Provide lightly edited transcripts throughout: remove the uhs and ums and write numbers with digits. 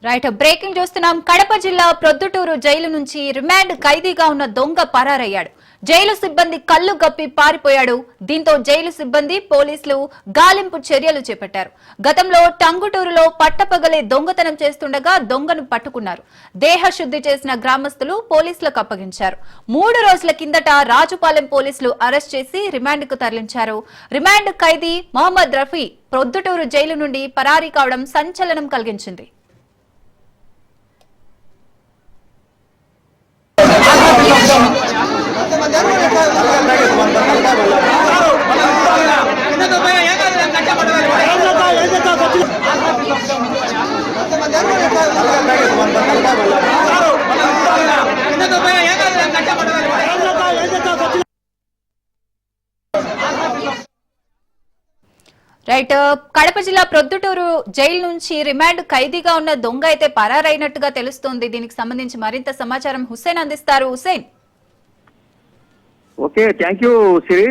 Right breaking చూస్తున్నాం. కడప జిల్లా Proddatur jail నుంచి రిమాండ్ ఖైదీగా ఉన్న దొంగ పరారయ్యాడు. జైలు సిబ్బంది కళ్లు గప్పి పారిపోయాడు. దీంతో జైలు సిబ్బంది పోలీసులు గాలింపు చర్యలు చేపట్టారు. గతంలో టంగుటూరులో పట్టపగలే దొంగతనం చేస్తుండగా దొంగను పట్టుకున్నారు. దేహశుద్ధి చేసిన గ్రామస్తులు పోలీసులకు అప్పగించారు. 3 రోజుల కిందట రాజుపాలెం పోలీసులు అరెస్ట్ చేసి రిమాండ్కు తరలించారు. రిమాండ్ ఖైదీ మహమ్మద్ రఫీ ప్రొద్దుటూరు జైలు నుండి పరారీ కావడం సంచలనం కలిగించింది. రైట్ కడప జిల్లా ప్రొద్దుటూరు జైలు నుంచి రిమాండ్ ఖైదీగా ఉన్న దొంగ అయితే పరారైనట్టుగా తెలుస్తోంది. దీనికి సంబంధించి మరింత సమాచారం హుస్సేన్ అందిస్తారు. హుస్సేన్. ఓకే, థ్యాంక్ యూ సిరి.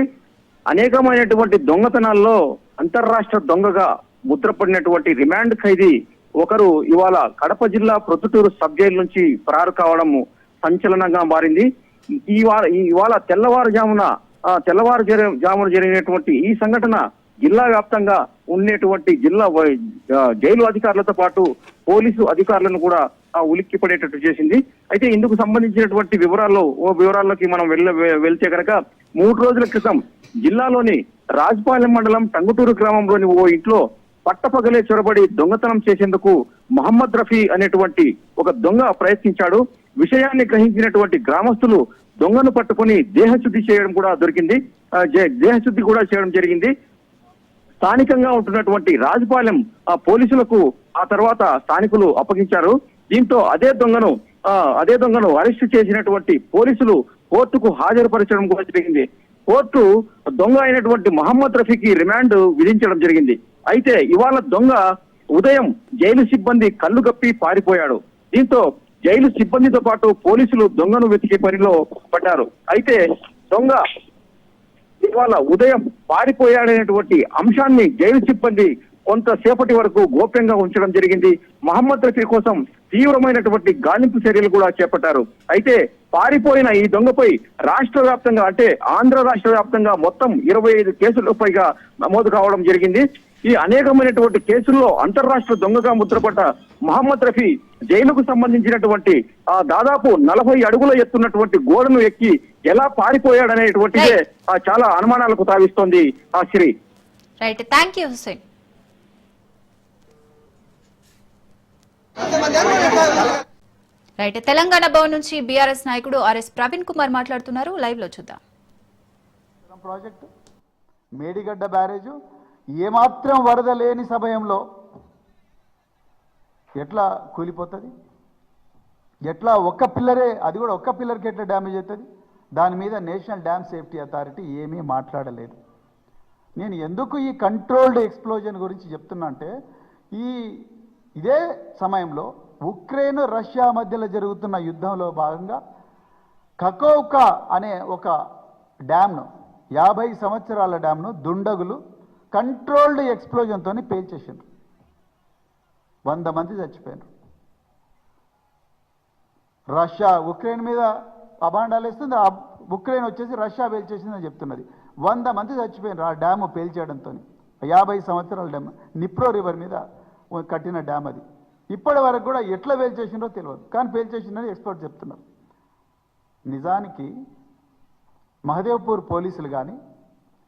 అనేకమైనటువంటి దొంగతనాల్లో అంతర్రాష్ట్ర దొంగగా ముద్రపడినటువంటి రిమాండ్ ఖైదీ ఒకరు ఇవాళ కడప జిల్లా ప్రొద్దుటూరు సబ్ జైలు నుంచి పరారు కావడం సంచలనంగా మారింది. ఇవాళ తెల్లవారుజామున జరిగినటువంటి ఈ సంఘటన జిల్లా వ్యాప్తంగా ఉండేటువంటి జైలు అధికారులతో పాటు పోలీసు అధికారులను కూడా ఉలిక్కి పడేటట్టు చేసింది. అయితే ఇందుకు సంబంధించినటువంటి వివరాల్లోకి మనం వెళ్తే కనుక 3 రోజుల క్రితం జిల్లాలోని రాజుపాలెం మండలం టంగుటూరు గ్రామంలోని ఓ ఇంట్లో పట్టపగలే చొరబడి దొంగతనం చేసేందుకు మహమ్మద్ రఫీ అనేటువంటి ఒక దొంగ ప్రయత్నించాడు. విషయాన్ని గ్రహించినటువంటి గ్రామస్తులు దొంగను పట్టుకుని దేహశుద్ధి కూడా చేయడం జరిగింది. స్థానికంగా ఉంటున్నటువంటి రాజుపాలెం పోలీసులకు ఆ తర్వాత స్థానికులు అప్పగించారు. దీంతో అదే దొంగను అరెస్టు చేసినటువంటి పోలీసులు కోర్టుకు హాజరుపరచడం కూడా జరిగింది. కోర్టు దొంగ అయినటువంటి మహమ్మద్ రఫీకి రిమాండ్ విధించడం జరిగింది. అయితే ఇవాళ దొంగ ఉదయం జైలు సిబ్బంది కళ్ళు గప్పి పారిపోయాడు. దీంతో జైలు సిబ్బందితో పాటు పోలీసులు దొంగను వెతికే పనిలో పడ్డారు. అయితే దొంగ ఇవాళ ఉదయం పారిపోయాడనేటువంటి అంశాన్ని జైలు సిబ్బంది కొంతసేపటి వరకు గోప్యంగా ఉంచడం జరిగింది. మహమ్మద్ రఫీ కోసం తీవ్రమైనటువంటి గాలింపు చర్యలు కూడా చేపట్టారు. అయితే పారిపోయిన ఈ దొంగపై రాష్ట్ర వ్యాప్తంగా అంటే ఆంధ్ర రాష్ట్ర వ్యాప్తంగా మొత్తం 25 కేసులకు పైగా నమోదు కావడం జరిగింది. ఈ అనేకమైనటువంటి కేసుల్లో అంతర్రాష్ట్ర దొంగగా ముద్రపడ్డ మహమ్మద్ రఫీ జైలుకు సంబంధించినటువంటి దాదాపు 40 అడుగుల ఎత్తున్నటువంటి గోడను ఎక్కి ఎలా పారిపోయాడనేటువంటిదే చాలా అనుమానాలకు తావిస్తోంది. Shri right, thank you Hussain. Right, Telangana Bhavan నుంచి బీఆర్ఎస్ నాయకుడు ఆర్ఎస్ ప్రవీణ్ కుమార్ మాట్లాడుతున్నారు. లైవ్ లో చూద్దాం. ప్రాజెక్టు మేడిగడ్డ బ్యారేజు ఏమాత్రం వరద లేని సమయంలో ఎట్లా కూలిపోతుంది? ఎట్లా ఒక్క పిల్లరే, అది కూడా ఒక్క పిల్లర్కి ఎట్లా డ్యామేజ్ అవుతుంది? దాని మీద నేషనల్ డ్యామ్ సేఫ్టీ అథారిటీ ఏమీ మాట్లాడలేదు. నేను ఎందుకు ఈ కంట్రోల్డ్ ఎక్స్ప్లోజన్ గురించి చెప్తున్నా అంటే ఇదే సమయంలో ఉక్రెయిన్ రష్యా మధ్యలో జరుగుతున్న యుద్ధంలో భాగంగా కకోవ్కా అనే ఒక డ్యామ్ను 50 సంవత్సరాల డ్యామ్ను దుండగులు కంట్రోల్డ్ ఎక్స్ప్లోజన్తో పేల్చేసారు. 100 మంది చచ్చిపోయారు. రష్యా ఉక్రెయిన్ మీద అబాండాలు వేస్తుంది, ఉక్రెయిన్ వచ్చేసి రష్యా పేల్చేసిందని చెప్తున్నది. 100 మంది చచ్చిపోయారు ఆ డ్యాము పేల్చేయడంతో. 50 సంవత్సరాల డ్యామ్, నిప్రో రివర్ మీద కట్టిన డ్యామ్ అది. ఇప్పటి వరకు కూడా ఎట్లా పేల్చేసిందో తెలియదు, కానీ పేల్చేసిందని ఎక్స్పర్ట్ చెప్తున్నారు. నిజానికి మహదేవ్పూర్ పోలీసులు కానీ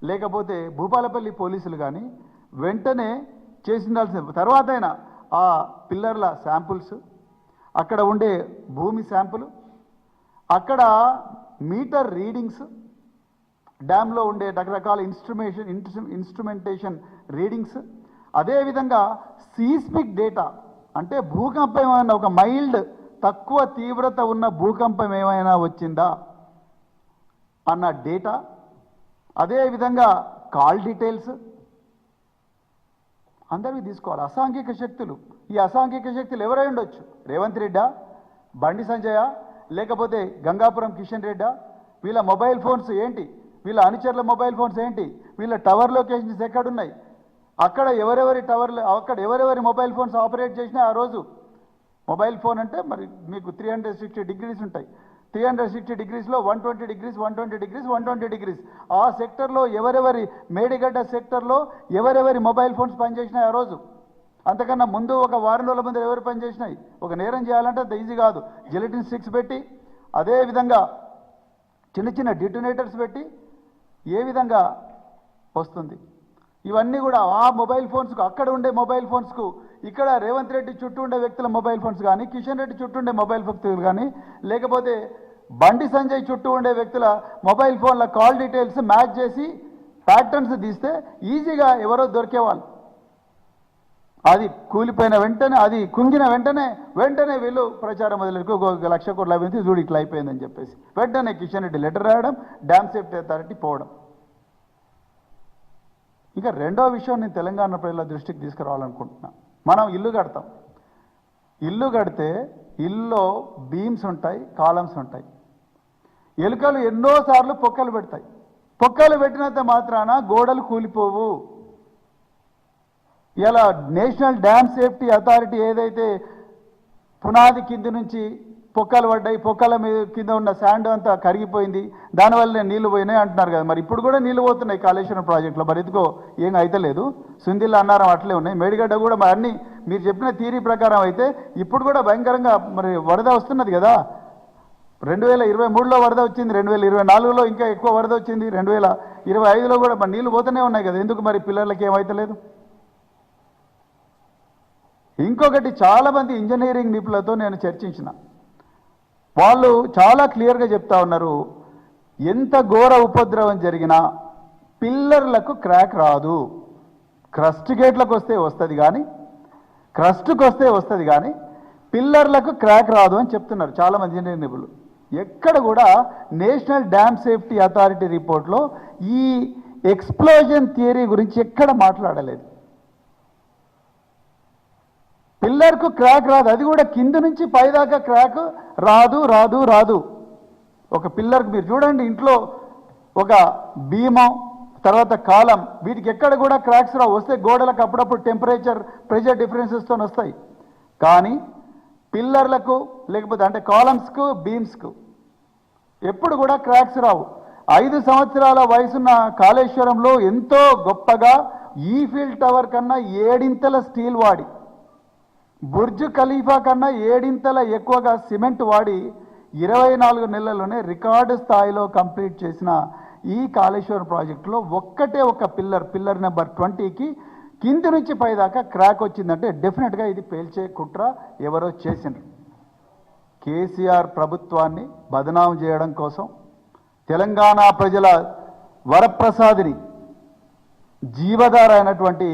లేకపోతే భూపాలపల్లి పోలీసులు కానీ వెంటనే చేసిండాల్సిన తర్వాత అయినా ఆ పిల్లర్ల శాంపుల్స్, అక్కడ ఉండే భూమి శాంపుల్, అక్కడ మీటర్ రీడింగ్స్, డ్యామ్లో ఉండే రకరకాల ఇన్స్ట్రుమెంటేషన్ రీడింగ్స్, అదేవిధంగా సీస్మిక్ డేటా అంటే భూకంపం ఏమైనా ఒక మైల్డ్ తక్కువ తీవ్రత ఉన్న భూకంపం ఏమైనా వచ్చిందా అన్న డేటా, అదేవిధంగా కాల్ డీటెయిల్స్ అందరివి తీసుకోవాలి. అసాంఘిక శక్తులు, ఈ అసాంఘిక శక్తులు ఎవరై ఉండొచ్చు? రేవంత్ రెడ్డా, బండి సంజయ, లేకపోతే గంగాపురం కిషన్ రెడ్డా? వీళ్ళ మొబైల్ ఫోన్స్ ఏంటి? వీళ్ళ అనుచరుల మొబైల్ ఫోన్స్ ఏంటి? వీళ్ళ టవర్ లొకేషన్స్ ఎక్కడున్నాయి? అక్కడ ఎవరెవరి టవర్లు, అక్కడ ఎవరెవరి మొబైల్ ఫోన్స్ ఆపరేట్ చేసినా ఆ రోజు మొబైల్ ఫోన్ అంటే మరి మీకు 360 డిగ్రీస్ ఉంటాయి. 360 డిగ్రీస్లో 120 డిగ్రీస్ 120 డిగ్రీస్ 120 డిగ్రీస్ ఆ సెక్టర్లో ఎవరెవరి మేడిగడ్డ సెక్టర్లో ఎవరెవరి మొబైల్ ఫోన్స్ పనిచేసినాయి ఆ రోజు. అంతకన్నా ముందు ఒక వారం రోజుల ముందు ఎవరు పనిచేసినాయి. ఒక నేరం చేయాలంటే అంత ఈజీ కాదు. జిలెటిన్ స్టిక్స్ పెట్టి అదేవిధంగా చిన్న చిన్న డిటోనేటర్స్ పెట్టి ఏ విధంగా వస్తుంది. ఇవన్నీ కూడా ఆ మొబైల్ ఫోన్స్కు అక్కడ ఉండే మొబైల్ ఫోన్స్కు ఇక్కడ రేవంత్ రెడ్డి చుట్టూ ఉండే వ్యక్తుల మొబైల్ ఫోన్స్ కానీ కిషన్ రెడ్డి చుట్టూ ఉండే మొబైల్ వ్యక్తులు కానీ లేకపోతే బండి సంజయ్ చుట్టూ ఉండే వ్యక్తుల మొబైల్ ఫోన్ల కాల్ డీటెయిల్స్ మ్యాచ్ చేసి ప్యాటర్న్స్ తీస్తే ఈజీగా ఎవరో దొరికేవాళ్ళు. అది కూలిపోయిన వెంటనే అది కుంగిన వెంటనే వీళ్ళు ప్రచారం మొదలెట్టుకు 1 లక్ష కోట్లు అభివృద్ధి చూడు ఇట్లా అయిపోయిందని చెప్పేసి వెంటనే కిషన్ రెడ్డి లెటర్ రాయడం, డ్యామ్ సేఫ్టీ అథారిటీ పోవడం. ఇంకా రెండో విషయం నేను తెలంగాణ ప్రజల దృష్టికి తీసుకురావాలనుకుంటున్నా. మనం ఇల్లు కడతాం. ఇల్లు కడితే ఇల్లులో బీమ్స్ ఉంటాయి, కాలమ్స్ ఉంటాయి. ఎలుకలు ఎన్నోసార్లు పొక్కలు పెడతాయి. పొక్కలు పెట్టినంత మాత్రాన గోడలు కూలిపోవు. ఇలా నేషనల్ డ్యామ్ సేఫ్టీ అథారిటీ ఏదైతే పునాది కింది నుంచి పొక్కలు పడ్డాయి, పొక్కల మీద కింద ఉన్న శాండ్ అంతా కరిగిపోయింది, దానివల్ల నీళ్లు పోయినాయి అంటున్నారు కదా. మరి ఇప్పుడు కూడా నీళ్లు పోతున్నాయి కాళేశ్వరం ప్రాజెక్టులో. మరి ఎందుకో ఏం అయితలేదు. సుందిల్ల అన్నారం అట్లే ఉన్నాయి. మేడిగడ్డ కూడా మరి అన్ని మీరు చెప్పిన థియరీ ప్రకారం అయితే ఇప్పుడు కూడా భయంకరంగా మరి వరద వస్తున్నది కదా. 2023లో వరద వచ్చింది, 2024లో ఇంకా ఎక్కువ వరద వచ్చింది, 2025లో కూడా మరి నీళ్లు పోతూనే ఉన్నాయి కదా. ఎందుకు మరి పిల్లలకి ఏమైతలేదు? ఇంకొకటి, చాలామంది ఇంజనీరింగ్ నిపుణులతో నేను చర్చించిన వాళ్ళు చాలా క్లియర్గా చెప్తా ఉన్నారు, ఎంత ఘోర ఉపద్రవం జరిగినా పిల్లర్లకు క్రాక్ రాదు. క్రస్ట్ గేట్లకు వస్తే వస్తుంది కానీ పిల్లర్లకు క్రాక్ రాదు అని చెప్తున్నారు చాలామంది ఇంజనీరింగ్ నిపుణులు. ఎక్కడ కూడా నేషనల్ డ్యామ్ సేఫ్టీ అథారిటీ రిపోర్ట్లో ఈ ఎక్స్ప్లోజన్ థియరీ గురించి ఎక్కడ మాట్లాడలేదు. పిల్లర్కు క్రాక్ రాదు, అది కూడా కింద నుంచి పైదాకా క్రాక్ రాదు. ఒక పిల్లర్కి మీరు చూడండి, ఇంట్లో ఒక బీమం తర్వాత కాలం వీటికి ఎక్కడ కూడా క్రాక్స్ రావు. వస్తే గోడలకు అప్పుడప్పుడు టెంపరేచర్ ప్రెషర్ డిఫరెన్సెస్తో వస్తాయి. కానీ పిల్లర్లకు లేకపోతే అంటే కాలమ్స్కు బీమ్స్కు ఎప్పుడు కూడా క్రాక్స్ రావు. 5 సంవత్సరాల వయసున్న కాళేశ్వరంలో ఎంతో గొప్పగా ఈఫిల్ టవర్ కన్నా 7 ఇంతల స్టీల్ వాడి, బుర్జ్ ఖలీఫా కన్నా 7 ఇంతల ఎక్కువగా సిమెంట్ వాడి 24 నెలల్లోనే రికార్డు స్థాయిలో కంప్లీట్ చేసిన ఈ కాళేశ్వరం ప్రాజెక్టులో ఒక్కటే ఒక పిల్లర్ నెంబర్ 20కి కింది నుంచి పైదాకా క్రాక్ వచ్చిందంటే డెఫినెట్గా ఇది పేల్చే కుట్ర ఎవరో చేసిండ్రు. కేసీఆర్ ప్రభుత్వాన్ని బదనాం చేయడం కోసం తెలంగాణ ప్రజల వరప్రసాదిని జీవధార అయినటువంటి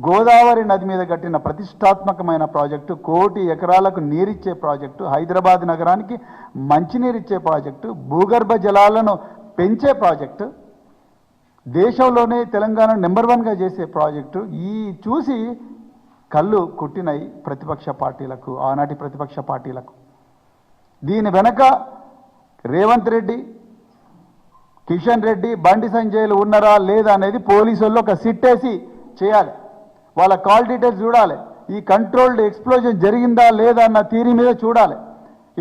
గోదావరి నది మీద కట్టిన ప్రతిష్టాత్మకమైన ప్రాజెక్టు, 1 కోటి ఎకరాలకు నీరిచ్చే ప్రాజెక్టు, హైదరాబాద్ నగరానికి మంచినీరిచ్చే ప్రాజెక్టు, భూగర్భ జలాలను పెంచే ప్రాజెక్టు, దేశంలోనే తెలంగాణ నెంబర్ 1గా చేసే ప్రాజెక్టు ఈ చూసి కళ్ళు కుట్టినాయి ప్రతిపక్ష పార్టీలకు, ఆనాటి ప్రతిపక్ష పార్టీలకు. దీని వెనక రేవంత్ రెడ్డి, కిషన్ రెడ్డి, బండి సంజయ్లు ఉన్నారా లేదా అనేది పోలీసుల్లో ఒక సిట్టేసి చేయాలి. వాళ్ళ కాల్ డీటెయిల్స్ చూడాలి. ఈ కంట్రోల్డ్ ఎక్స్ప్లోజన్ జరిగిందా లేదా అన్న థియరీ మీద చూడాలి.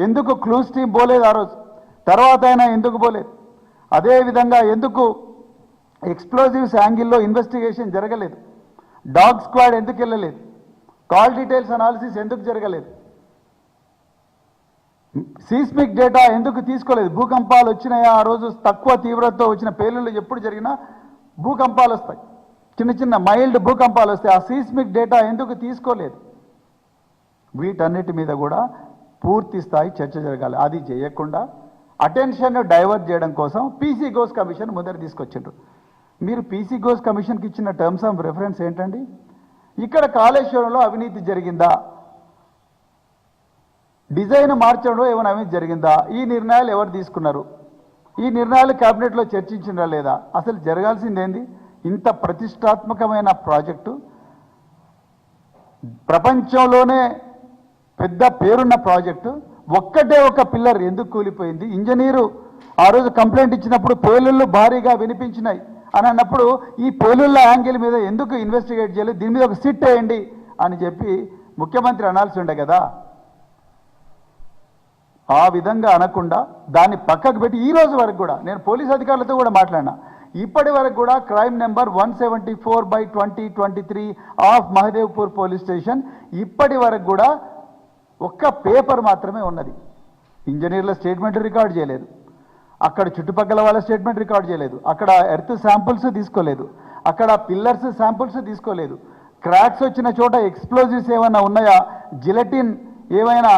ఎందుకు క్లూస్ టీమ్ పోలేదు ఆ రోజు, తర్వాత అయినా ఎందుకు పోలేదు? అదేవిధంగా ఎందుకు ఎక్స్ప్లోజివ్స్ యాంగిల్లో ఇన్వెస్టిగేషన్ జరగలేదు? డాగ్ స్క్వాడ్ ఎందుకు వెళ్ళలేదు? కాల్ డీటెయిల్స్ అనాలిసిస్ ఎందుకు జరగలేదు? సీస్మిక్ డేటా ఎందుకు తీసుకోలేదు? భూకంపాలు వచ్చినాయా ఆ రోజు? తక్కువ తీవ్రతతో వచ్చిన పేలుళ్ళు ఎప్పుడు జరిగినా భూకంపాలు వస్తాయి, చిన్న చిన్న మైల్డ్ భూకంపాలు వస్తాయి. ఆ సీస్మిక్ డేటా ఎందుకు తీసుకోలేదు? వీటన్నిటి మీద కూడా పూర్తి స్థాయి చర్చ జరగాలి. అది చేయకుండా అటెన్షన్ డైవర్ట్ చేయడం కోసం పీసీ ఘోష్ కమిషన్ ముందర తీసుకొచ్చిండ్రు. మీరు పీసీ ఘోష్ కమిషన్కి ఇచ్చిన టర్మ్స్ ఆఫ్ రెఫరెన్స్ ఏంటండి? ఇక్కడ కాళేశ్వరంలో అవినీతి జరిగిందా, డిజైన్ మార్చడంలో ఏమైనా అవినీతి జరిగిందా, ఈ నిర్ణయాలు ఎవరు తీసుకున్నారు, ఈ నిర్ణయాలు క్యాబినెట్లో చర్చించినా లేదా? అసలు జరగాల్సిందేంది? ఇంత ప్రతిష్టాత్మకమైన ప్రాజెక్టు, ప్రపంచంలోనే పెద్ద పేరున్న ప్రాజెక్టు, ఒక్కటే ఒక పిల్లర్ ఎందుకు కూలిపోయింది? ఇంజనీరు ఆ రోజు కంప్లైంట్ ఇచ్చినప్పుడు పేలుళ్ళు భారీగా వినిపించినాయి అని అన్నప్పుడు ఈ పేలుళ్ళ యాంగిల్ మీద ఎందుకు ఇన్వెస్టిగేట్ చేయలేదు? దీని మీద ఒక సిట్ వేయండి అని చెప్పి ముఖ్యమంత్రి అనాల్సి ఉండే కదా. ఆ విధంగా అనకుండా దాన్ని పక్కకు పెట్టి ఈ రోజు వరకు కూడా నేను పోలీస్ అధికారులతో కూడా మాట్లాడినా, ఇప్పటి వరకు కూడా crime number 174/2023 of Mahadevpur police station ఇప్పటి వరకు కూడా ఒక్క పేపర్ మాత్రమే ఉన్నది. ఇంజనీర్ల స్టేట్మెంట్ రికార్డ్ చేయలేదు, అక్కడ చుట్టుపక్కల వాళ్ళ స్టేట్మెంట్ రికార్డ్ చేయలేదు, అక్కడ ఎర్త్ శాంపుల్స్ తీసుకోలేదు, అక్కడ పిల్లర్స్ శాంపుల్స్ తీసుకోలేదు, క్రాక్స్ వచ్చిన చోట ఎక్స్ప్లోజివ్స్ ఏమైనా ఉన్నాయా, జిలటిన్ ఏమైనా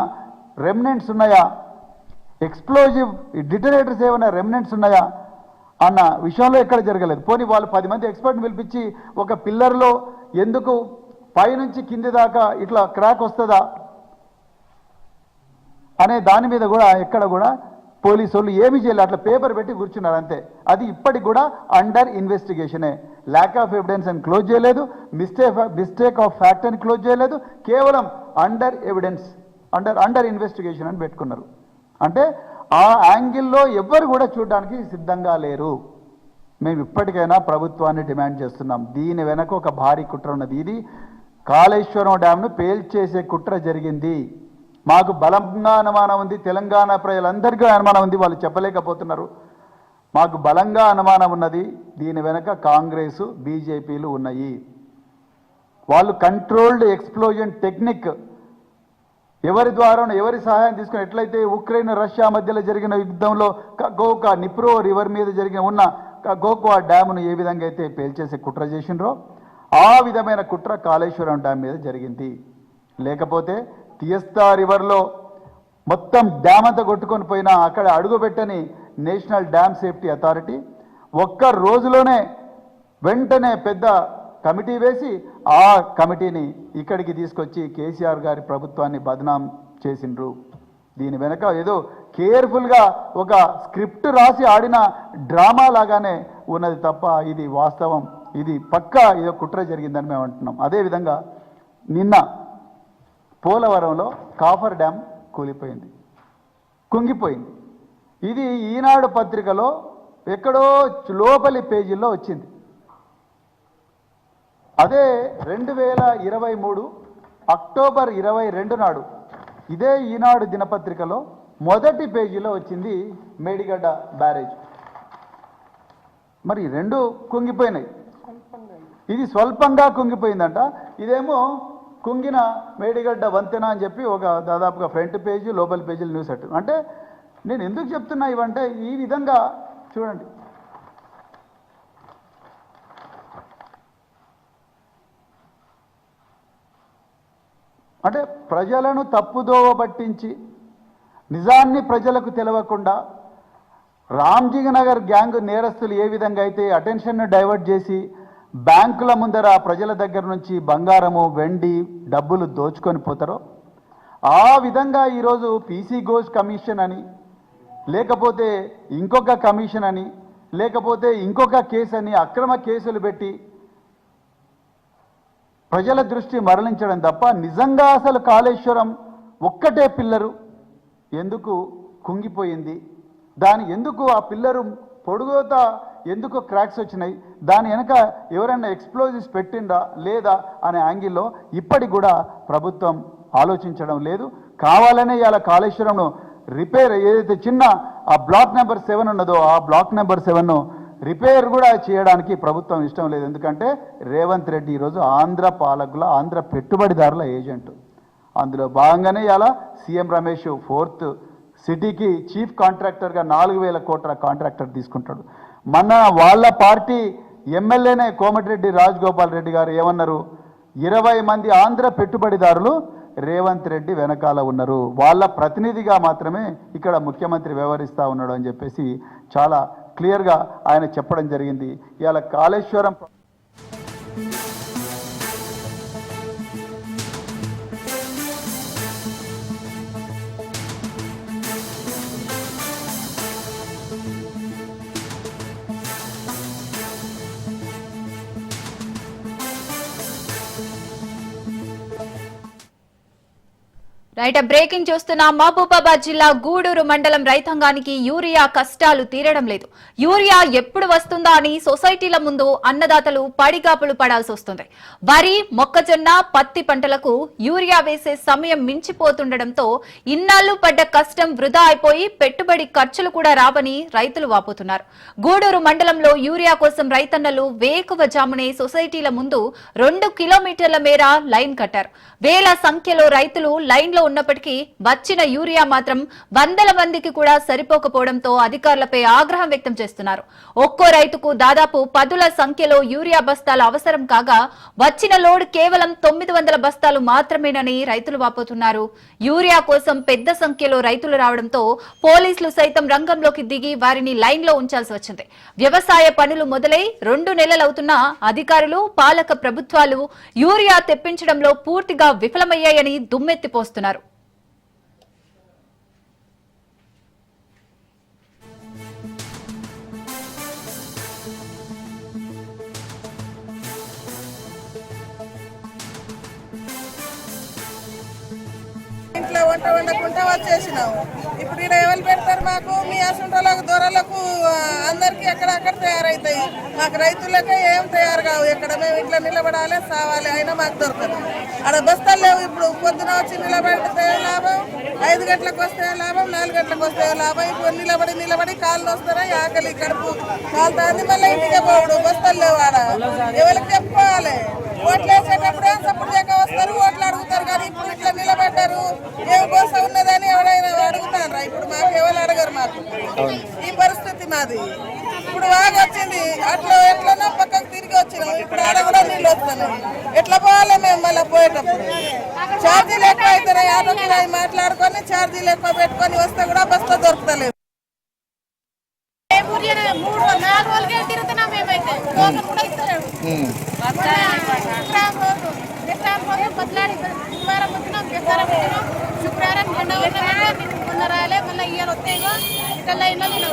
రెమినెంట్స్ ఉన్నాయా, ఎక్స్ప్లోజివ్ డిటరేటర్స్ ఏమైనా రెమినెంట్స్ ఉన్నాయా అన్న విషయంలో ఎక్కడ జరగలేదు. పోనీ వాళ్ళు 10 మంది ఎక్స్పర్ట్ని పిలిపించి ఒక పిల్లర్లో ఎందుకు పైనుంచి కింది దాకా ఇట్లా క్రాక్ వస్తుందా అనే దాని మీద కూడా ఎక్కడ కూడా పోలీసు వాళ్ళు ఏమీ చేయలేదు, అట్లా పేపర్ పెట్టి కూర్చున్నారు అంతే. అది ఇప్పటికి కూడా అండర్ ఇన్వెస్టిగేషనే. ల్యాక్ ఆఫ్ ఎవిడెన్స్ అని క్లోజ్ చేయలేదు, మిస్టేక్ ఆఫ్ ఫ్యాక్ట్ అని క్లోజ్ చేయలేదు, కేవలం అండర్ ఎవిడెన్స్ అండర్ ఇన్వెస్టిగేషన్ అని పెట్టుకున్నారు. అంటే ఆ యాంగిల్లో ఎవ్వరు కూడా చూడడానికి సిద్ధంగా లేరు. మేము ఇప్పటికైనా ప్రభుత్వాన్ని డిమాండ్ చేస్తున్నాం, దీని వెనక ఒక భారీ కుట్ర ఉన్నది. ఇది కాళేశ్వరం డ్యాంను పేల్చేసే కుట్ర జరిగింది. మాకు బలంగా అనుమానం ఉంది, తెలంగాణ ప్రజలందరికీ అనుమానం ఉంది, వాళ్ళు చెప్పలేకపోతున్నారు. మాకు బలంగా అనుమానం ఉన్నది, దీని వెనక కాంగ్రెసు బీజేపీలు ఉన్నాయి. వాళ్ళు కంట్రోల్డ్ ఎక్స్ప్లోజన్ టెక్నిక్ ఎవరి ద్వారా ఎవరి సహాయం తీసుకుని ఎట్లయితే ఉక్రెయిన్ రష్యా మధ్యలో జరిగిన యుద్ధంలో గోకా నిప్రో రివర్ మీద జరిగిన ఉన్న గోకా డ్యామును ఏ విధంగా అయితే పేల్చేసే కుట్ర చేసినరో ఆ విధమైన కుట్ర కాళేశ్వరం డ్యామ్ మీద జరిగింది. లేకపోతే తియస్తా రివర్లో మొత్తం డ్యామ్ అంతా కొట్టుకొని పోయినా అక్కడ అడుగుపెట్టని నేషనల్ డ్యామ్ సేఫ్టీ అథారిటీ ఒక్క రోజులోనే వెంటనే పెద్ద కమిటీ వేసి ఆ కమిటీని ఇక్కడికి తీసుకొచ్చి కేసీఆర్ గారి ప్రభుత్వాన్ని బదనాం చేసిండ్రు. దీని వెనక ఏదో కేర్ఫుల్గా ఒక స్క్రిప్ట్ రాసి ఆడిన డ్రామా లాగానే ఉన్నది తప్ప ఇది వాస్తవం, ఇది పక్కా ఏదో కుట్ర జరిగిందని మేము అంటున్నాం. అదేవిధంగా నిన్న పోలవరంలో కాఫర్ డ్యామ్ కూలిపోయింది, కుంగిపోయింది. ఇది ఈనాడు పత్రికలో ఎక్కడో లోపలి పేజీల్లో వచ్చింది. అదే 2023 అక్టోబర్ 22 నాడు ఇదే ఈనాడు దినపత్రికలో మొదటి పేజీలో వచ్చింది మేడిగడ్డ బ్యారేజ్. మరి రెండు కుంగిపోయినాయి, ఇది స్వల్పంగా కుంగిపోయిందంట, ఇదేమో కుంగిన మేడిగడ్డ వంతెన అని చెప్పి ఒక దాదాపుగా ఫ్రంట్ పేజీ లోపల పేజీలు న్యూస్ అట్టు. అంటే నేను ఎందుకు చెప్తున్నా ఇవంటే ఈ విధంగా చూడండి, అంటే ప్రజలను తప్పుదోవ పట్టించి నిజాన్ని ప్రజలకు తెలవకుండా రామ్జీ నగర్ గ్యాంగ్ నేరస్తులు ఏ విధంగా అయితే అటెన్షన్ను డైవర్ట్ చేసి బ్యాంకుల ముందర ప్రజల దగ్గర నుంచి బంగారము వెండి డబ్బులు దోచుకొని పోతారో ఆ విధంగా ఈరోజు పీసీ ఘోష్ కమిషన్ అని లేకపోతే ఇంకొక కమిషన్ అని లేకపోతే ఇంకొక కేసు అని అక్రమ కేసులు పెట్టి ప్రజల దృష్టి మరలించడం తప్ప నిజంగా అసలు కాళేశ్వరం ఒక్కటే పిల్లరు ఎందుకు కుంగిపోయింది, దాని ఎందుకు ఆ పిల్లరు పొడుగుత ఎందుకు క్రాక్స్ వచ్చినాయి, దాని వెనక ఎవరైనా ఎక్స్ప్లోజివ్స్ పెట్టిందా లేదా అనే యాంగిల్లో ఇప్పటికి కూడా ప్రభుత్వం ఆలోచించడం లేదు. కావాలనే ఇలా కాళేశ్వరంను రిపేర్ ఏదైతే చిన్న ఆ బ్లాక్ నెంబర్ 7 ఉన్నదో ఆ బ్లాక్ నెంబర్ 7ను రిపేర్ కూడా చేయడానికి ప్రభుత్వం ఇష్టం లేదు. ఎందుకంటే రేవంత్ రెడ్డి ఈరోజు ఆంధ్ర పాలకుల ఆంధ్ర పెట్టుబడిదారుల ఏజెంట్. అందులో భాగంగానే ఇలా సీఎం రమేష్ 4th సిటీకి చీఫ్ కాంట్రాక్టర్గా 4,000 కోట్ల కాంట్రాక్టర్ తీసుకుంటాడు. మన వాళ్ళ పార్టీ ఎమ్మెల్యేనే కోమటిరెడ్డి రాజగోపాల్ రెడ్డి గారు ఏమన్నారు, 20 మంది ఆంధ్ర పెట్టుబడిదారులు రేవంత్ రెడ్డి వెనకాల ఉన్నారు, వాళ్ళ ప్రతినిధిగా మాత్రమే ఇక్కడ ముఖ్యమంత్రి వ్యవహరిస్తూ ఉన్నాడు అని చెప్పేసి చాలా క్లియర్గా ఆయన చెప్పడం జరిగింది. ఇవాళ కాళేశ్వరం రైట్, బ్రేకింగ్ చూస్తున్న మహబూబాబాద్ జిల్లా గూడూరు మండలం రైతాంగానికి యూరియా కష్టాలు తీరడం లేదు. యూరియా ఎప్పుడు వస్తుందా అని సొసైటీల ముందు అన్నదాతలు పడిగాపులు పడాల్సి వస్తుంది. వరి, మొక్కజొన్న, పత్తి పంటలకు యూరియా వేసే సమయం మించిపోతుండటంతో ఇన్నాళ్లు పడ్డ కష్టం వృధా అయిపోయి పెట్టుబడి ఖర్చులు కూడా రావని రైతులు వాపోతున్నారు. గూడూరు మండలంలో యూరియా కోసం రైతన్నలు వేకువజామునే సొసైటీల ముందు 2 కిలోమీటర్ల మేర లైన్ కట్టారు. వేల సంఖ్యలో రైతులు లైన్లో ఉన్నప్పటికీ వచ్చిన యూరియా మాత్రం వందల మందికి కూడా సరిపోకపోవడంతో అధికారులపై ఆగ్రహం వ్యక్తం చేస్తున్నారు. ఒక్కో రైతుకు దాదాపు 10ల సంఖ్యలో యూరియా బస్తాలు అవసరం కాగా వచ్చిన లోడ్ కేవలం 900 బస్తాలు మాత్రమేనని రైతులు వాపోతున్నారు. యూరియా కోసం పెద్ద సంఖ్యలో రైతులు రావడంతో పోలీసులు సైతం రంగంలోకి దిగి వారిని లైన్లో ఉంచాల్సి వచ్చింది. వ్యవసాయ పనులు మొదలై 2 నెలలవుతున్నా అధికారులు, పాలక ప్రభుత్వాలు యూరియా తెప్పించడంలో పూర్తిగా విఫలమయ్యాయని దుమ్మెత్తిపోస్తున్నారు. ఇంట్లో వంట వండకుండా వచ్చేసినాము. ఇప్పుడు ఇక్కడ ఎవరు పెడతారు మాకు? మీ అసంటోళ్ళకు, దొరలకు అందరికి అక్కడ తయారవుతాయి. మాకు రైతులకే ఏం తయారు కావు. ఎక్కడ మేము ఇట్లా నిలబడాలి, సావాలి, అయినా మాకు దొరకదు. ఆడ బస్తాలు లేవు. ఇప్పుడు పొద్దున వచ్చి నిలబడితే లాభం, 5 గంటలకు వస్తే లాభం, 4 గంటలకు వస్తే లాభం. ఇప్పుడు నిలబడి కాళ్ళు వస్తారా, ఆకలి కడుపు కాలుతుంది, మళ్ళీ ఇంటికి పోవడు. బస్తాలు లేవు. ఆడ ఎవరికి చెప్పుకోవాలి? ఓట్లు వేసేటప్పుడు సపోర్ట్ చేయక వస్తారు, ఓట్లు అడుగుతారు. కానీ ఇప్పుడు ఇట్లా నిలబడ్డారు, ఏం కోసం ఉన్నదని ఎవరైనా అడుగుతారా? ఇప్పుడు మాకు ఎవరు అడగరు. మాకు ఈ పరిస్థితి మాది. ఇప్పుడు బాగా వచ్చింది, అట్లా ఎట్లనో పక్కకు తిరిగి వచ్చినాం. ఇప్పుడు ఆడ కూడా నీళ్ళు వస్తున్నాయి. ఎట్లా పోవాలి మేము? మళ్ళీ పోయేటప్పుడు ఛార్జీలు ఎక్కువ అవుతున్నాయి. ఆటో కిరాయి మాట్లాడుకొని ఛార్జీలు ఎక్కువ పెట్టుకొని వస్తే కూడా బస్తా దొరుకుతలేదు. 3-4 రోజులకే తిరుగుతున్నాం మేమైతే. కూడా ఇస్తలేడు. శుక్రవారం వచ్చినాం, బెస్తారం వచ్చినాం. శుక్రవారం మొన్న రాలే, మళ్ళీ ఇయ్యాలి వస్తాయిగో ఇక్కడ ఇళ్ళలో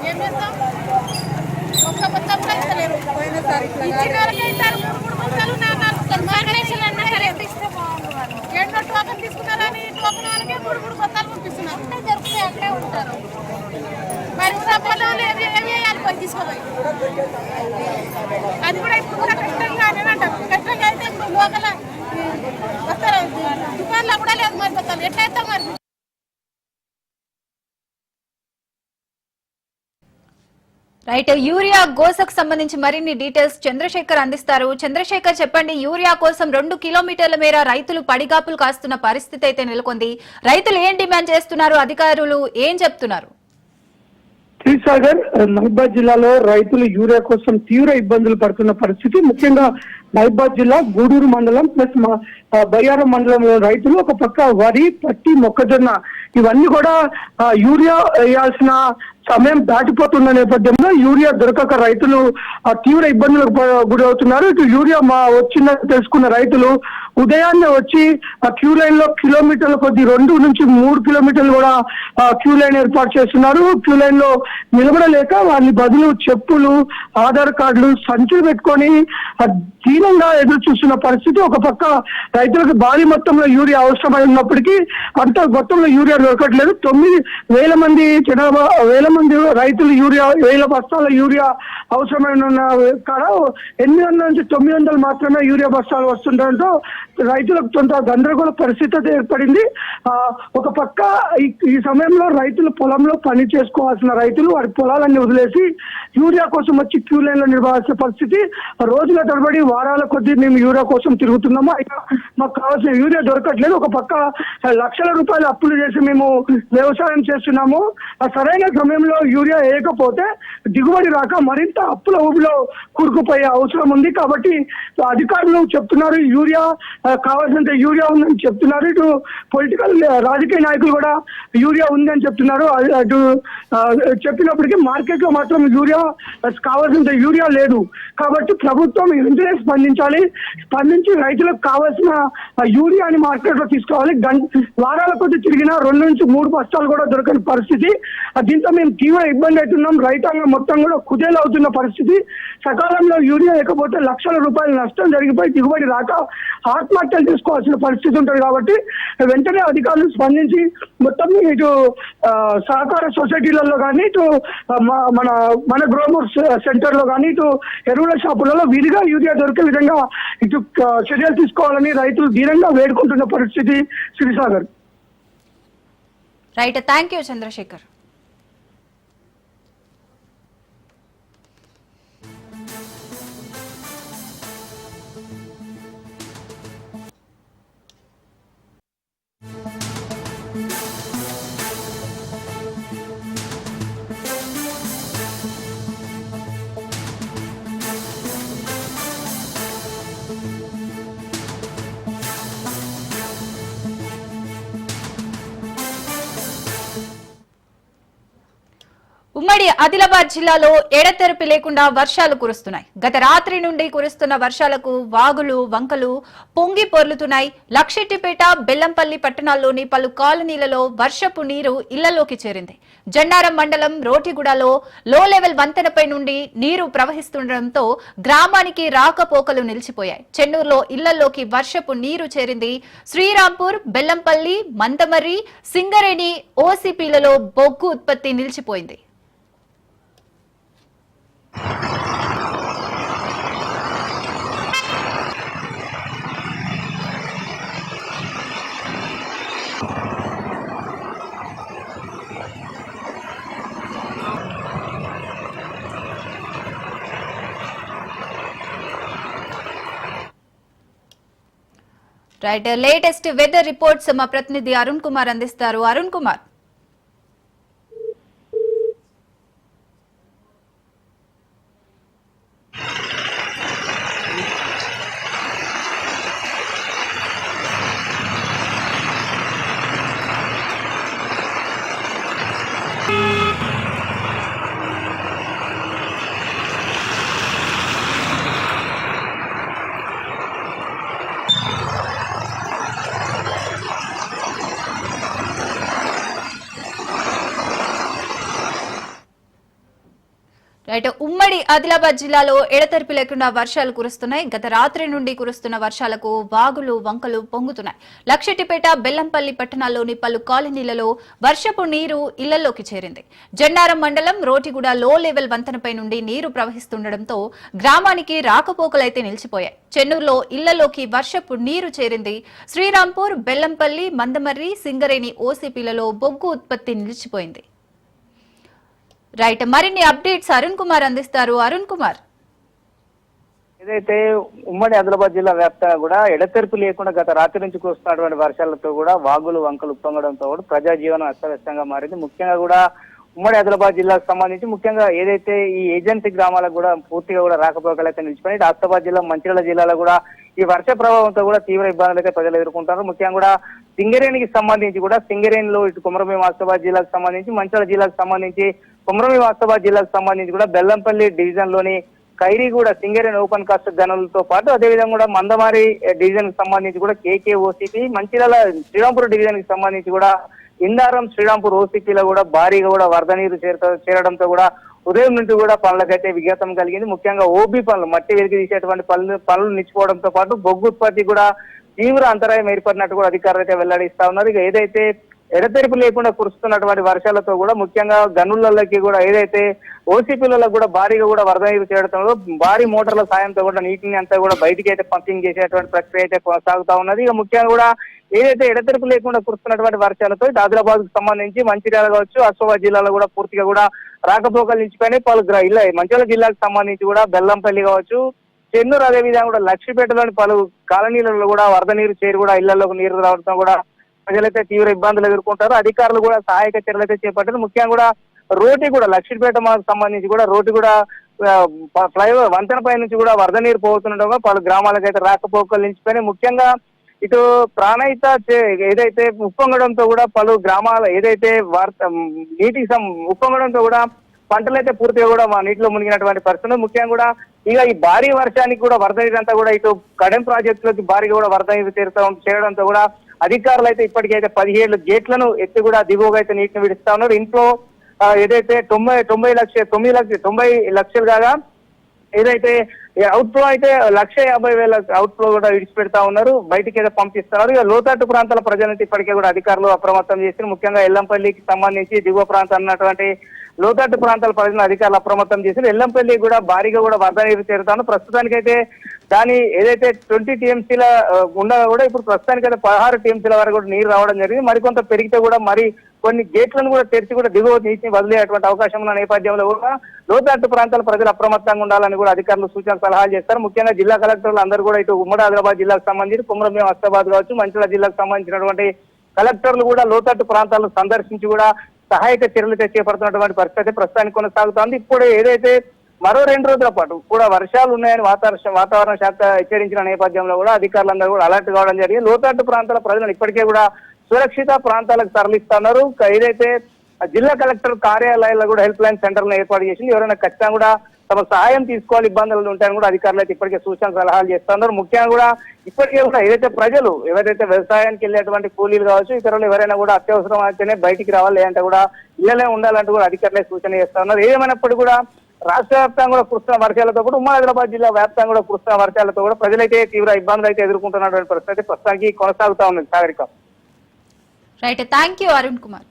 ఏం చేస్తాం? ఒక్క బస్తా కూడా ఇస్తలేరు. ఇచ్చిన వరకే ఇస్తారు. 3 బస్తాలు 4 బస్తాలు అన్నా సరే ఎన్నో టోకన్ తీసుకున్నారని టోకన్ వాళ్ళకే 3 బస్తాలు పంపిస్తున్నారు. దొరుకుతాయి, అక్కడే ఉంటారు. మరి సపోర్ట్ ఏమి తీసుకోవాలి? అది కూడా ఇప్పుడు కూడా కష్టంగా అంటారు. కష్టంగా అయితే ఇప్పుడు లోకల్ వస్తారు, దుకాణంలో కూడా లేదు. మరి బస్తాలు ఎట్లయితే మరి రైట్, యూరియా గోసకు సంబంధించి మరిన్ని డీటెయిల్స్ చంద్రశేఖర్ అందిస్తారు. చంద్రశేఖర్, చెప్పండి. యూరియా కోసం 2 కిలోమీటర్ల మేర రైతులు పడిగాపులు కాస్తున్న పరిస్థితి అయితే నెలకొంది. రైతులు ఏం డిమాండ్ చేస్తున్నారు? అధికారులు ఏం చెప్తున్నారు? శ్రీసాగర్, మహబూబాబాద్ జిల్లాలో రైతులు యూరియా కోసం తీవ్ర ఇబ్బందులు పడుతున్న పరిస్థితి. ముఖ్యంగా మహబూబాబాద్ జిల్లా గూడూరు మండలం ప్లస్ బయ్యారం మండలంలో రైతులు ఒక పక్క వరి, పత్తి, మొక్కజొన్న ఇవన్నీ కూడా యూరియా వేయాల్సిన సమయం దాటిపోతున్న నేపథ్యంలో యూరియా దొరకక రైతులు తీవ్ర ఇబ్బందులకు గురవుతున్నారు. ఇటు యూరియా వచ్చిందని తెలుసుకున్న రైతులు ఉదయాన్నే వచ్చి క్యూ లైన్ లో కిలోమీటర్ల కొద్ది 2 నుంచి 3 కిలోమీటర్లు కూడా క్యూ లైన్ ఏర్పాటు చేస్తున్నారు. క్యూ లైన్ లో నిలబడలేక వాళ్ళ బదులు చెప్పులు, ఆధార్ కార్డులు, సంచులు పెట్టుకొని దీనంగా ఎదురు చూస్తున్న పరిస్థితి. ఒక పక్క రైతులకు భారీ మొత్తంలో యూరియా అవసరమై ఉన్నప్పటికీ అంత మొత్తంలో యూరియా దొరకట్లేదు. 9,000 మంది జనాభా, 1,000 మంది రైతులు యూరియా 1,000 బస్తాల యూరియా అవసరమైన కాడ 800 నుంచి 900 మాత్రమే యూరియా బస్తాలు వస్తుండటంతో రైతులకు కొంత గందరగోళ పరిస్థితి ఏర్పడింది. ఒక పక్క ఈ సమయంలో రైతులు పొలంలో పని చేసుకోవాల్సిన రైతులు వారి పొలాలన్నీ వదిలేసి యూరియా కోసం వచ్చి క్యూ లైన్ లో నిలవాల్సిన పరిస్థితి. రోజుల తరబడి, వారాల కొద్దీ మేము యూరియా కోసం తిరుగుతున్నాము, అయినా మాకు కావాల్సిన యూరియా దొరకట్లేదు. ఒక పక్క లక్షల రూపాయలు అప్పులు చేసి మేము వ్యవసాయం చేస్తున్నాము. సరైన సమయంలో యూరియా వేయకపోతే దిగుబడి రాక మరింత అప్పుల ఊబిలో కూరుకుపోయే అవసరం ఉంది. కాబట్టి అధికారులు చెప్తున్నారు యూరియా కావాల్సినంత యూరియా ఉందని చెప్తున్నారు. ఇటు పొలిటికల్ రాజకీయ నాయకులు కూడా యూరియా ఉందని చెప్తున్నారు. అటు చెప్పినప్పటికీ మార్కెట్ లో మాత్రం యూరియా కావాల్సినంత యూరియా లేదు. కాబట్టి ప్రభుత్వం వెంటనే స్పందించి రైతులకు కావాల్సిన యూరియాని మార్కెట్ లో తీసుకోవాలి. వారాల కొద్ది తిరిగినా 2 నుంచి 3 బస్తాలు కూడా దొరకని పరిస్థితి. దీంతో మేము తీవ్ర ఇబ్బంది అవుతున్నాం. రైతాంగం మొత్తం కూడా కుదేలవుతున్న పరిస్థితి. సకాలంలో యూరియా లేకపోతే లక్షల రూపాయల నష్టం జరిగిపోయి దిగుబడి రాక ఆత్మహత్యలు చేసుకోవాల్సిన పరిస్థితి ఉంటుంది. కాబట్టి వెంటనే అధికారులు స్పందించి మొత్తం ఇటు సహకార సొసైటీలలో కానీ ఇటు మన గ్రోమర్ సెంటర్ లో కానీ ఇటు ఎరువుల షాపులలో విధిగా యూరియా దొరికే విధంగా ఇటు చర్యలు తీసుకోవాలని రైతులు ధీరంగా వేడుకుంటున్న పరిస్థితి. Srisagar. Right, thank you Chandrasekhar. ఉమ్మడి ఆదిలాబాద్ జిల్లాలో ఎడతెరిపి లేకుండా వర్షాలు కురుస్తున్నాయి. గత రాత్రి నుండి కురుస్తున్న వర్షాలకు వాగులు వంకలు పొంగి పొర్లుతున్నాయి. లక్షెట్టిపేట, బెల్లంపల్లి పట్టణాల్లోని పలు కాలనీలలో వర్షపు నీరు ఇళ్లలోకి చేరింది. జన్నారం మండలం రోటిగూడలో లో లెవెల్ వంతెనపై నుండి నీరు ప్రవహిస్తుండటంతో గ్రామానికి రాకపోకలు నిలిచిపోయాయి. చెన్నూరులో ఇళ్లలోకి వర్షపు నీరు చేరింది. శ్రీరాంపూర్, బెల్లంపల్లి, మందమర్రి, సింగరేణి ఓసీపీలలో బొగ్గు ఉత్పత్తి నిలిచిపోయింది. రైట్, లేటెస్ట్ వెదర్ రిపోర్ట్స్ మా ప్రతినిధి అరుణ్ కుమార్ అందిస్తారు. అరుణ్ కుమార్. రైట్, ఉమ్మడి ఆదిలాబాద్ జిల్లాలో ఎడతెరిపి లేకుండా వర్షాలు కురుస్తున్నాయి. గత రాత్రి నుండి కురుస్తున్న వర్షాలకు వాగులు వంకలు పొంగుతున్నాయి. లక్షెట్టిపేట, బెల్లంపల్లి పట్టణాల్లోని పలు కాలనీలలో వర్షపు నీరు ఇళ్లలోకి చేరింది. జన్నారం మండలం రోటిగూడ లో లెవెల్ వంతెనపై నుండి నీరు ప్రవహిస్తుండటంతో గ్రామానికి రాకపోకలైతే నిలిచిపోయాయి. చెన్నూరులో ఇళ్లలోకి వర్షపు నీరు చేరింది. శ్రీరాంపూర్, బెల్లంపల్లి, మందమర్రి, సింగరేణి ఓసీపీలలో బొగ్గు ఉత్పత్తి నిలిచిపోయింది. రైట్, మరిన్ని అప్డేట్స్ అరుణ్ కుమార్ అందిస్తారు. అరుణ్ కుమార్. ఏదైతే ఉమ్మడి ఆదిలాబాద్ జిల్లా వ్యాప్తంగా కూడా ఎడతెరిపి లేకుండా గత రాత్రి నుంచి కురుస్తున్నటువంటి వర్షాలతో కూడా వాగులు వంకలు ఉప్పొంగడంతో కూడా ప్రజా జీవనం అస్తవ్యస్తంగా మారింది. ముఖ్యంగా కూడా ఉమ్మడి ఆదిలాబాద్ జిల్లాకు సంబంధించి ముఖ్యంగా ఏదైతే ఈ ఏజెన్సీ గ్రామాలకు కూడా పూర్తిగా కూడా రాకపోకలు అయితే నిలిచిపోయి ఆసిఫాబాద్ జిల్లా, మంచిర్యాల జిల్లాలో కూడా ఈ వర్ష ప్రభావంతో కూడా తీవ్ర ఇబ్బందులు అయితే ప్రజలు ఎదుర్కొంటారు. ముఖ్యంగా కూడా సింగరేణికి సంబంధించి కూడా సింగరేణిలో ఇటు కొమరంభీం ఆసిఫాబాద్ జిల్లాకు సంబంధించి, మంచిర్యాల జిల్లాకు సంబంధించి, కొమరంభీం ఆసిఫాబాద్ జిల్లాకు సంబంధించి కూడా బెల్లంపల్లి డివిజన్ లోని ఖైరీగూడ సింగరేణి ఓపెన్ కాస్ట్ గనులతో పాటు అదేవిధంగా కూడా మందమారి డివిజన్ కి సంబంధించి కూడా కేకేఓసీపీ, మంచిర్యాల శ్రీరాంపూర్ డివిజన్ కి సంబంధించి కూడా ఇందారం, శ్రీరాంపూర్ ఓసీపీలో కూడా భారీగా కూడా వరద నీరు చేరడంతో కూడా ఉదయం నుంచి కూడా పనులకైతే విఘాతం కలిగింది. ముఖ్యంగా ఓబీ పనులు, మట్టి వెలికి తీసేటువంటి పనులు నిలిచిపోవడంతో పాటు బొగ్గు ఉత్పత్తి కూడా తీవ్ర అంతరాయం ఏర్పడినట్టు కూడా అధికారులు అయితే వెల్లడిస్తా ఉన్నారు. ఇక ఏదైతే ఎడతెరిపి లేకుండా కురుస్తున్నటువంటి వర్షాలతో కూడా ముఖ్యంగా గనులకి కూడా ఏదైతే ఓసీపీలలో కూడా భారీగా కూడా వరద నీరు చేరడంలో భారీ మోటార్ల సాయంతో కూడా నీటిని అంతా కూడా బయటికి అయితే పంపింగ్ చేసేటువంటి ప్రక్రియ అయితే కొనసాగుతా ఉన్నది. ఇక ముఖ్యంగా కూడా ఏదైతే ఎడతెరిపి లేకుండా కురుస్తున్నటువంటి వర్షాలతో ఆదిలాబాద్ కు సంబంధించి మంచిర్యాల కావచ్చు, ఆసిఫాబాద్ జిల్లాలో కూడా పూర్తిగా కూడా రాకపోకలు నిలిచిపోయినాయి. పలు మంచిర్యాల జిల్లాకు సంబంధించి కూడా బెల్లంపల్లి కావచ్చు, చెన్నూరు, అదేవిధంగా కూడా లక్ష్మీపేటలోని పలు కాలనీలలో కూడా వరద నీరు చేరి కూడా ఇళ్లలోకి నీరు రావడంతో కూడా ప్రజలైతే తీవ్ర ఇబ్బందులు ఎదుర్కొంటారు. అధికారులు కూడా సహాయక చర్యలు అయితే చేపట్టారు. ముఖ్యంగా కూడా రోటి కూడా లక్ష్మీపేట సంబంధించి కూడా రోటి కూడా ఫ్లైఓవర్ వంతెన పై నుంచి కూడా వరద నీరు పోతుండగా పలు గ్రామాలకు అయితే రాకపోకలు నిలిచిపోయినాయి. ముఖ్యంగా ఇటు ప్రాణహిత ఏదైతే ఉప్పొంగడంతో కూడా పలు గ్రామాల ఏదైతే నీటికి ఉప్పొంగడంతో కూడా పంటలు అయితే పూర్తిగా కూడా మా నీటిలో మునిగినటువంటి పరిస్థితులు. ముఖ్యంగా కూడా ఇక ఈ భారీ వర్షానికి కూడా వరద నీరంతా కూడా ఇటు కడెం ప్రాజెక్టులోకి భారీగా కూడా వరద నీరు చేరడంతో కూడా అధికారులు అయితే ఇప్పటికైతే 17 గేట్లను ఎత్తి కూడా దిగువగా అయితే నీటిని విడుస్తా ఉన్నారు. ఇంట్లో ఏదైతే 90 లక్షలు కాగా ఏదైతే అవుట్ ఫ్లో అయితే 1,50,000 అవుట్ ఫ్లో కూడా విడిచిపెడతా ఉన్నారు, బయటికి ఏదో పంపిస్తున్నారు. ఇక లోతట్టు ప్రాంతాల ప్రజలైతే ఇప్పటికే కూడా అధికారులు అప్రమత్తం చేసి ముఖ్యంగా ఎల్లంపల్లికి సంబంధించి దిగువ ప్రాంతం అన్నటువంటి లోతట్టు ప్రాంతాల ప్రజలను అధికారులు అప్రమత్తం చేసి ఎల్లంపల్లి కూడా భారీగా కూడా వరద నీరు చేరుతాను. ప్రస్తుతానికైతే దాని ఏదైతే 20 టీఎంసీల ఉండగా కూడా ఇప్పుడు ప్రస్తుతానికైతే 16 టీఎంసీల వరకు కూడా నీరు రావడం జరిగింది. మరికొంత పెరిగితే కూడా మరి కొన్ని గేట్లను కూడా తెరిచి కూడా దిగువ నీటిని వదిలేటువంటి అవకాశం ఉన్న నేపథ్యంలో కూడా లోతట్టు ప్రాంతాల ప్రజలు అప్రమత్తంగా ఉండాలని కూడా అధికారులు సూచనలు సలహాలు చేస్తారు. ముఖ్యంగా జిల్లా కలెక్టర్లు అందరూ కూడా ఇటు ఉమ్మడి ఆదిలాబాద్ జిల్లాకు సంబంధించి కుమ్రంభీం అస్తాబాద్ కావచ్చు, మంచిర్యాల జిల్లాకు సంబంధించినటువంటి కలెక్టర్లు కూడా లోతట్టు ప్రాంతాలను సందర్శించి కూడా సహాయక చర్యలు చేపడుతున్నటువంటి పరిస్థితి ప్రస్తుతానికి కొనసాగుతోంది. ఇప్పుడు ఏదైతే మరో 2 రోజుల పాటు కూడా వర్షాలు ఉన్నాయని వాతావరణ శాఖ హెచ్చరించిన నేపథ్యంలో కూడా అధికారులందరూ కూడా అలర్ట్ కావడం జరిగింది. లోతట్టు ప్రాంతాల ప్రజలను ఇప్పటికే కూడా సురక్షిత ప్రాంతాలకు తరలిస్తున్నారు. ఏదైతే జిల్లా కలెక్టర్ కార్యాలయాల్లో కూడా హెల్ప్ లైన్ సెంటర్లను ఏర్పాటు చేసింది. ఎవరైనా ఖచ్చితంగా కూడా తమ సహాయం తీసుకోవాలి, ఇబ్బందులు ఉంటాయని కూడా అధికారులు అయితే ఇప్పటికే సూచనలు సలహాలు చేస్తున్నారు. ముఖ్యంగా కూడా ఇప్పటికే కూడా ఏదైతే ప్రజలు ఎవరైతే వ్యవసాయానికి వెళ్ళేటువంటి కూలీలు కావచ్చు, ఇతరులు ఎవరైనా కూడా అత్యవసరం అయితేనే బయటికి రావాలి, లేదంటే కూడా ఇళ్లనే ఉండాలంటూ కూడా అధికారులే సూచన చేస్తున్నారు. ఏదేమైనప్పటికీ కూడా రాష్ట్ర వ్యాప్తంగా కూడా కురుస్తున్న వర్షాలతో కూడా ఉమ్మడి ఆదిలాబాద్ జిల్లా వ్యాప్తంగా కూడా కురుస్తున్న వర్షాలతో కూడా ప్రజలైతే తీవ్ర ఇబ్బందులు అయితే ఎదుర్కొంటున్నటువంటి పరిస్థితి ప్రస్తుతానికి కొనసాగుతా ఉంది. Sagarika right, thank you Arun Kumar.